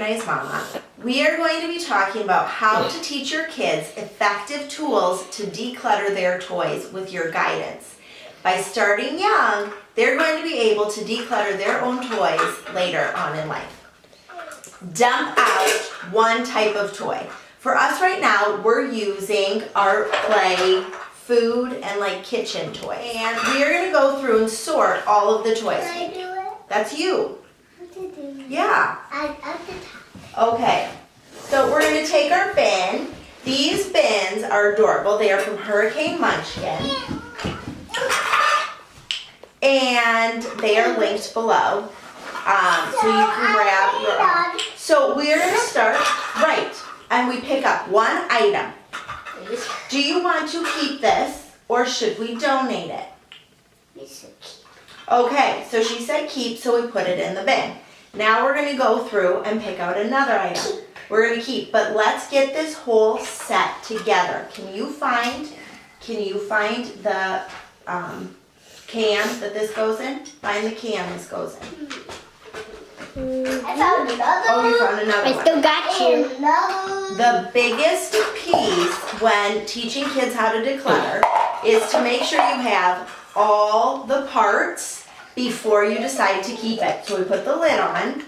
Organized Mama. We are going to be talking about how to teach your kids effective tools to declutter their toys with your guidance. By starting young, they're going to be able to declutter their own toys later on in life. Dump out one type of toy. For us right now, we're using our play, food, and like kitchen toys. And we are going to go through and sort all of the toys. Can I do it? That's you. Yeah. Okay, so we're going to take our bin. These bins are adorable. They are from Hurricane Munchkin. And they are linked below. So you can grab your own. So we're going to start right. And we pick up one item. Do you want to keep this or should we donate it? We should keep. Okay, so she said keep, so we put it in the bin. Now we're going to go through and pick out another item. We're going to keep, but let's get this whole set together. Can you find the can that this goes in? Find the can this goes in. I found another. Oh, you found another I one. still got you. The biggest piece when teaching kids how to declutter is to make sure you have all the parts before you decide to keep it. So we put the lid on.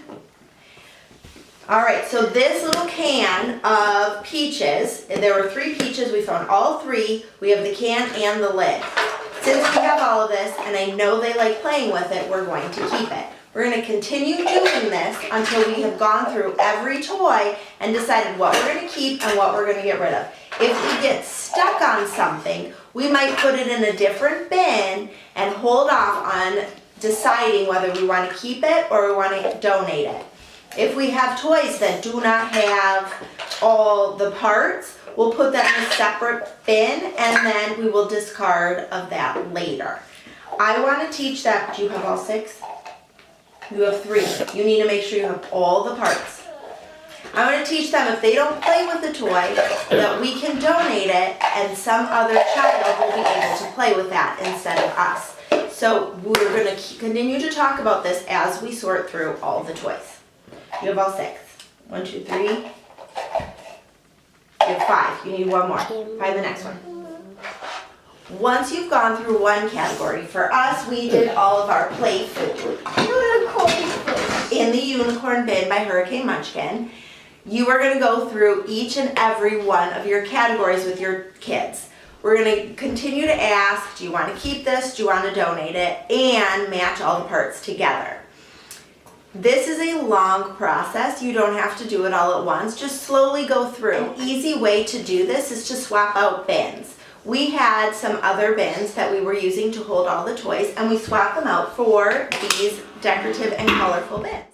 Alright, so this little can of peaches, there were 3 peaches, we found all 3. We have the can and the lid. Since we have all of this, and I know they like playing with it, we're going to keep it. We're going to continue doing this until we have gone through every toy and decided what we're going to keep and what we're going to get rid of. If we get stuck on something, we might put it in a different bin and hold off on deciding whether we want to keep it or we want to donate it. If we have toys that do not have all the parts, we'll put that in a separate bin and then we will discard of that later. I want to teach that. Do you have all 6? You have 3. You need to make sure you have all the parts. I want to teach them if they don't play with the toy that we can donate it and some other child will be able to play with that instead of us. So we're going to continue to talk about this as we sort through all the toys. You have all 6. 1, 2, 3. You have 5. You need one more. Find the next one. Once you've gone through one category, for us we did all of our play food in the unicorn bin by Hurricane Munchkin. You are going to go through each and every one of your categories with your kids. We're going to continue to ask, do you want to keep this, do you want to donate it, and match all the parts together. This is a long process. You don't have to do it all at once. Just slowly go through. An easy way to do this is to swap out bins. We had some other bins that we were using to hold all the toys, and we swapped them out for these decorative and colorful bins.